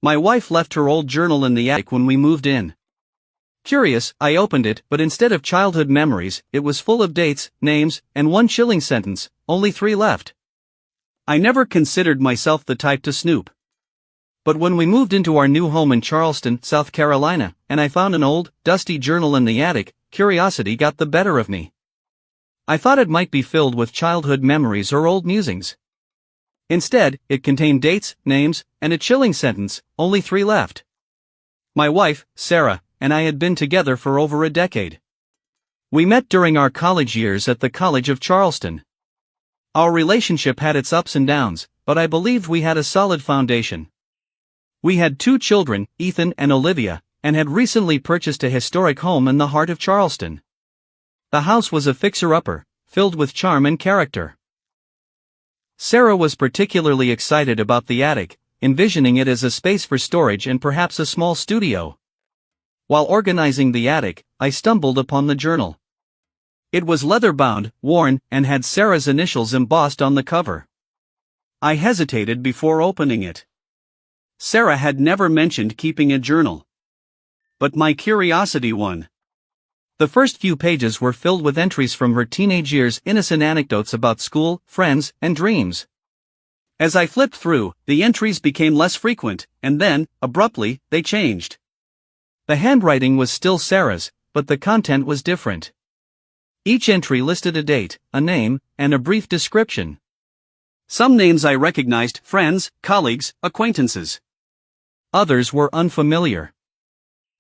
My wife left her old journal in the attic when we moved in. Curious, I opened it, but instead of childhood memories, it was full of dates, names, and one chilling sentence, only 3 left. I never considered myself the type to snoop. But when we moved into our new home in Charleston, South Carolina, and I found an old, dusty journal in the attic, curiosity got the better of me. I thought it might be filled with childhood memories or old musings. Instead, it contained dates, names, and a chilling sentence, only 3 left. My wife, Sarah, and I had been together for over a decade. We met during our college years at the College of Charleston. Our relationship had its ups and downs, but I believed we had a solid foundation. We had 2 children, Ethan and Olivia, and had recently purchased a historic home in the heart of Charleston. The house was a fixer-upper, filled with charm and character. Sarah was particularly excited about the attic, envisioning it as a space for storage and perhaps a small studio. While organizing the attic, I stumbled upon the journal. It was leather-bound, worn, and had Sarah's initials embossed on the cover. I hesitated before opening it. Sarah had never mentioned keeping a journal. But my curiosity won. The first few pages were filled with entries from her teenage years, innocent anecdotes about school, friends, and dreams. As I flipped through, the entries became less frequent, and then, abruptly, they changed. The handwriting was still Sarah's, but the content was different. Each entry listed a date, a name, and a brief description. Some names I recognized: friends, colleagues, acquaintances. Others were unfamiliar.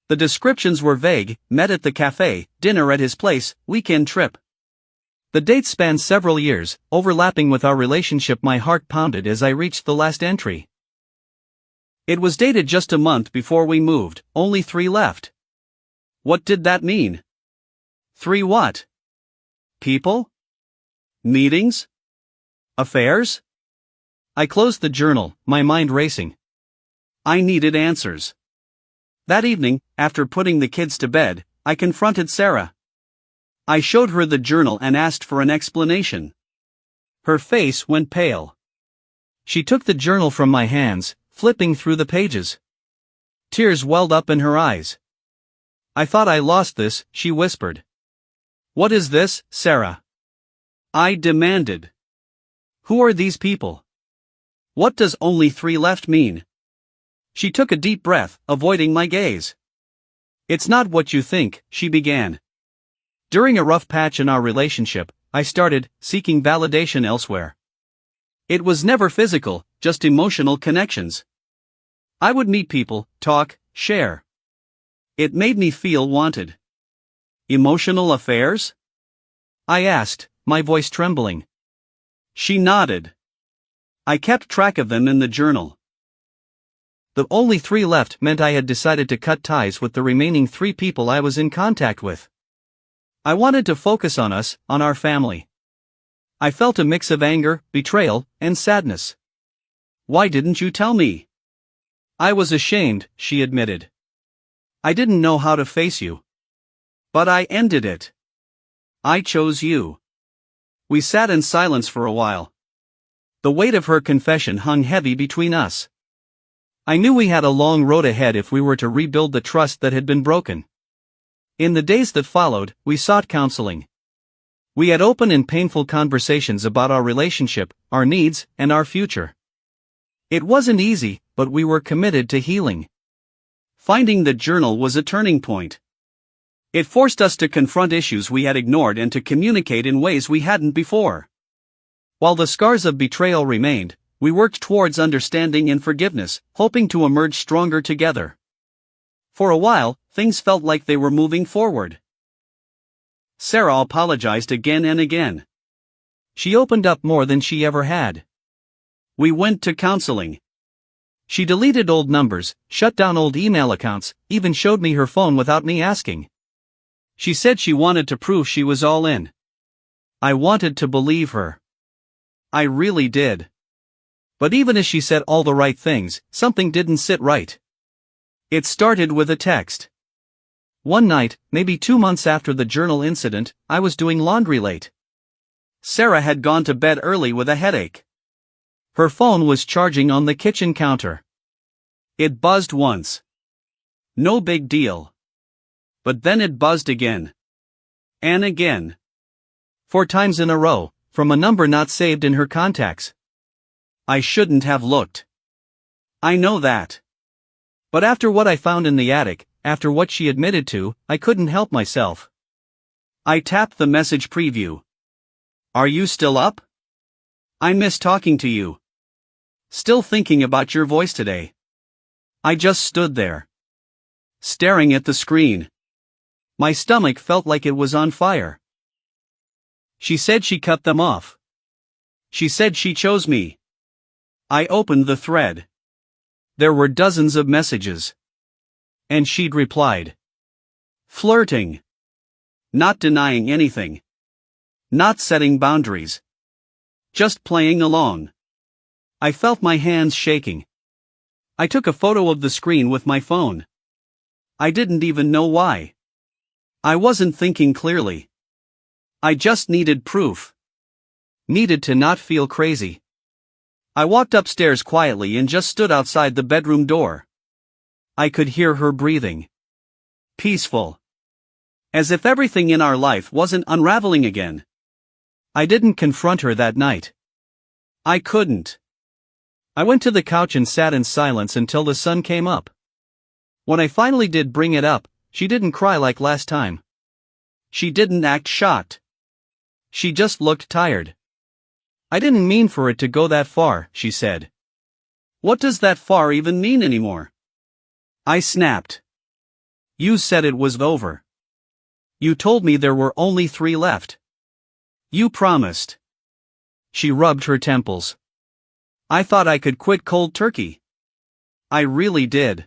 The descriptions were vague: met at the cafe, dinner at his place, weekend trip. The dates spanned several years, overlapping with our relationship. My heart pounded as I reached the last entry. It was dated just a month before we moved, only 3 left. What did that mean? 3 what? People? Meetings? Affairs? I closed the journal, my mind racing. I needed answers. That evening, after putting the kids to bed, I confronted Sarah. I showed her the journal and asked for an explanation. Her face went pale. She took the journal from my hands, flipping through the pages. Tears welled up in her eyes. I thought I lost this, she whispered. What is this, Sarah? I demanded. Who are these people? What does only 3 left mean? She took a deep breath, avoiding my gaze. It's not what you think, she began. During a rough patch in our relationship, I started seeking validation elsewhere. It was never physical, just emotional connections. I would meet people, talk, share. It made me feel wanted. Emotional affairs? I asked, my voice trembling. She nodded. I kept track of them in the journal. The only 3 left meant I had decided to cut ties with the remaining 3 people I was in contact with. I wanted to focus on us, on our family. I felt a mix of anger, betrayal, and sadness. Why didn't you tell me? I was ashamed, she admitted. I didn't know how to face you. But I ended it. I chose you. We sat in silence for a while. The weight of her confession hung heavy between us. I knew we had a long road ahead if we were to rebuild the trust that had been broken. In the days that followed, we sought counseling. We had open and painful conversations about our relationship, our needs, and our future. It wasn't easy, but we were committed to healing. Finding the journal was a turning point. It forced us to confront issues we had ignored and to communicate in ways we hadn't before. While the scars of betrayal remained, we worked towards understanding and forgiveness, hoping to emerge stronger together. For a while, things felt like they were moving forward. Sarah apologized again and again. She opened up more than she ever had. We went to counseling. She deleted old numbers, shut down old email accounts, even showed me her phone without me asking. She said she wanted to prove she was all in. I wanted to believe her. I really did. But even as she said all the right things, something didn't sit right. It started with a text. One night, maybe 2 months after the journal incident, I was doing laundry late. Sarah had gone to bed early with a headache. Her phone was charging on the kitchen counter. It buzzed once. No big deal. But then it buzzed again. And again. 4 times in a row, from a number not saved in her contacts. I shouldn't have looked. I know that. But after what I found in the attic, after what she admitted to, I couldn't help myself. I tapped the message preview. Are you still up? I miss talking to you. Still thinking about your voice today. I just stood there, staring at the screen. My stomach felt like it was on fire. She said she cut them off. She said she chose me. I opened the thread. There were dozens of messages. And she'd replied. Flirting. Not denying anything. Not setting boundaries. Just playing along. I felt my hands shaking. I took a photo of the screen with my phone. I didn't even know why. I wasn't thinking clearly. I just needed proof. Needed to not feel crazy. I walked upstairs quietly and just stood outside the bedroom door. I could hear her breathing. Peaceful. As if everything in our life wasn't unraveling again. I didn't confront her that night. I couldn't. I went to the couch and sat in silence until the sun came up. When I finally did bring it up, she didn't cry like last time. She didn't act shocked. She just looked tired. I didn't mean for it to go that far, she said. What does that far even mean anymore? I snapped. You said it was over. You told me there were only 3 left. You promised. She rubbed her temples. I thought I could quit cold turkey. I really did.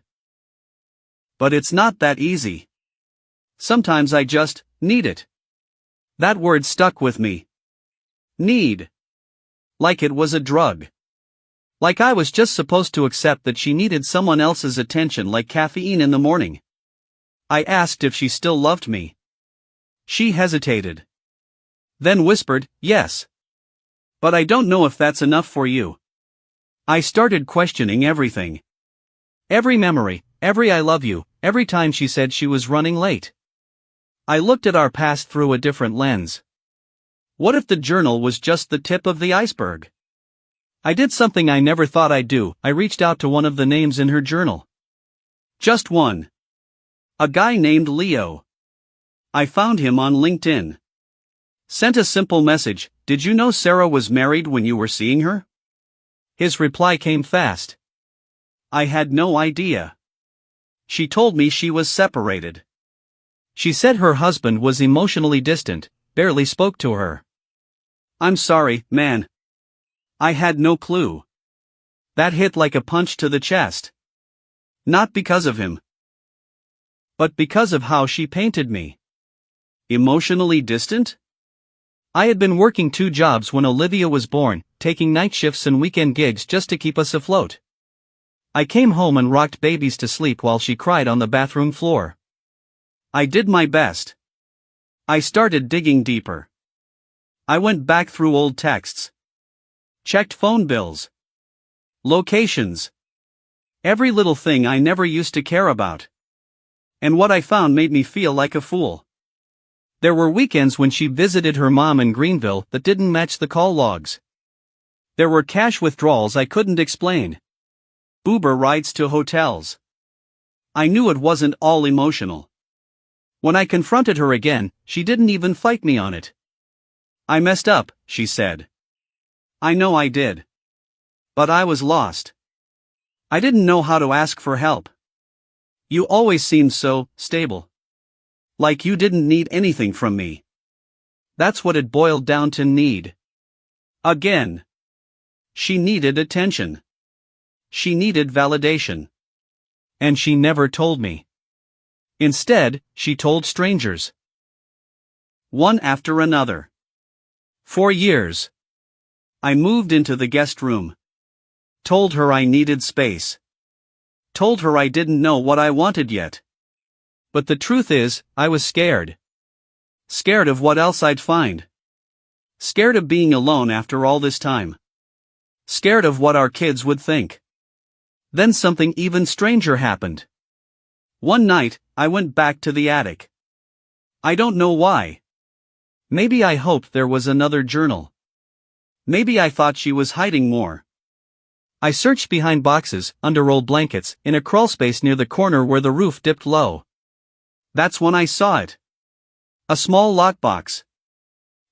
But it's not that easy. Sometimes I just need it. That word stuck with me. Need. Like it was a drug. Like I was just supposed to accept that she needed someone else's attention like caffeine in the morning. I asked if she still loved me. She hesitated. Then whispered, yes. But I don't know if that's enough for you. I started questioning everything. Every memory, every I love you, every time she said she was running late. I looked at our past through a different lens. What if the journal was just the tip of the iceberg? I did something I never thought I'd do. I reached out to one of the names in her journal. Just one. A guy named Leo. I found him on LinkedIn. Sent a simple message, did you know Sarah was married when you were seeing her? His reply came fast. I had no idea. She told me she was separated. She said her husband was emotionally distant, barely spoke to her. I'm sorry, man. I had no clue. That hit like a punch to the chest. Not because of him, but because of how she painted me. Emotionally distant? I had been working 2 jobs when Olivia was born, taking night shifts and weekend gigs just to keep us afloat. I came home and rocked babies to sleep while she cried on the bathroom floor. I did my best. I started digging deeper. I went back through old texts. Checked phone bills. Locations. Every little thing I never used to care about. And what I found made me feel like a fool. There were weekends when she visited her mom in Greenville that didn't match the call logs. There were cash withdrawals I couldn't explain. Uber rides to hotels. I knew it wasn't all emotional. When I confronted her again, she didn't even fight me on it. I messed up, she said. I know I did. But I was lost. I didn't know how to ask for help. You always seemed so stable. Like you didn't need anything from me. That's what it boiled down to, need. Again. She needed attention. She needed validation. And she never told me. Instead, she told strangers. One after another. 4 years. I moved into the guest room. Told her I needed space. Told her I didn't know what I wanted yet. But the truth is, I was scared. Scared of what else I'd find. Scared of being alone after all this time. Scared of what our kids would think. Then something even stranger happened. One night, I went back to the attic. I don't know why. Maybe I hoped there was another journal. Maybe I thought she was hiding more. I searched behind boxes, under old blankets, in a crawlspace near the corner where the roof dipped low. That's when I saw it. A small lockbox.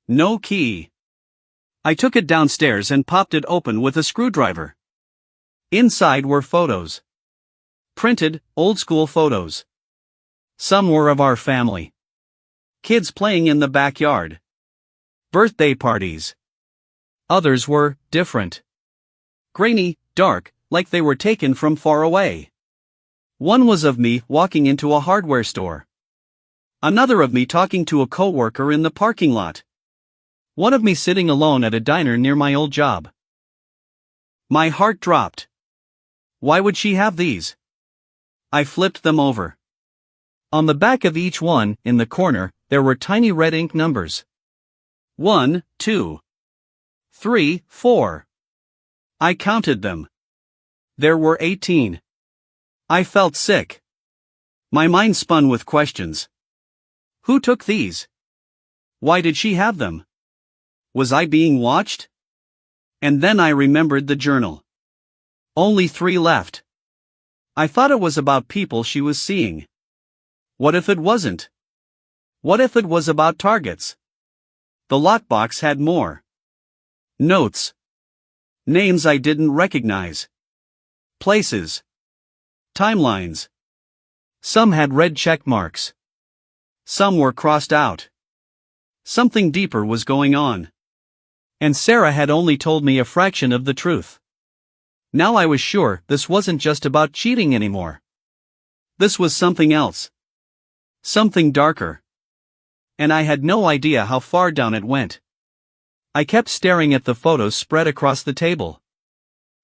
No key. I took it downstairs and popped it open with a screwdriver. Inside were photos. Printed, old-school photos. Some were of our family. Kids playing in the backyard. Birthday parties. Others were different. Grainy, dark, like they were taken from far away. One was of me walking into a hardware store. Another of me talking to a coworker in the parking lot. One of me sitting alone at a diner near my old job. My heart dropped. Why would she have these? I flipped them over. On the back of each one, in the corner, there were tiny red ink numbers. 1, 2, 3, 4. I counted them. There were 18. I felt sick. My mind spun with questions. Who took these? Why did she have them? Was I being watched? And then I remembered the journal. Only 3 left. I thought it was about people she was seeing. What if it wasn't? What if it was about targets? The lockbox had more. Notes. Names I didn't recognize. Places. Timelines. Some had red check marks. Some were crossed out. Something deeper was going on. And Sarah had only told me a fraction of the truth. Now I was sure this wasn't just about cheating anymore. This was something else. Something darker. And I had no idea how far down it went. I kept staring at the photos spread across the table.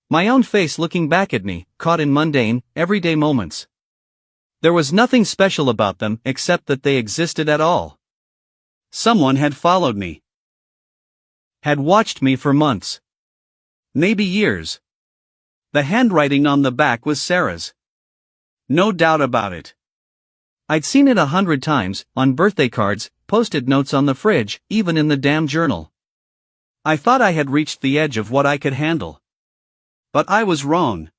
My own face looking back at me, caught in mundane, everyday moments. There was nothing special about them except that they existed at all. Someone had followed me. Had watched me for months. Maybe years. The handwriting on the back was Sarah's. No doubt about it. I'd seen it 100 times, on birthday cards, post-it notes on the fridge, even in the damn journal. I thought I had reached the edge of what I could handle. But I was wrong.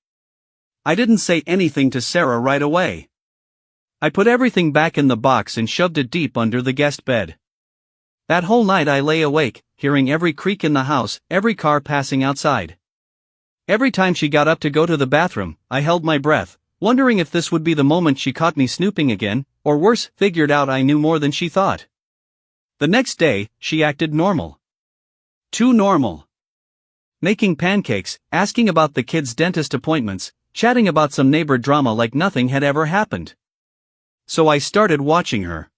I didn't say anything to Sarah right away. I put everything back in the box and shoved it deep under the guest bed. That whole night I lay awake, hearing every creak in the house, every car passing outside. Every time she got up to go to the bathroom, I held my breath, wondering if this would be the moment she caught me snooping again, or worse, figured out I knew more than she thought. The next day, she acted normal. Too normal. Making pancakes, asking about the kids' dentist appointments, chatting about some neighbor drama like nothing had ever happened. So I started watching her.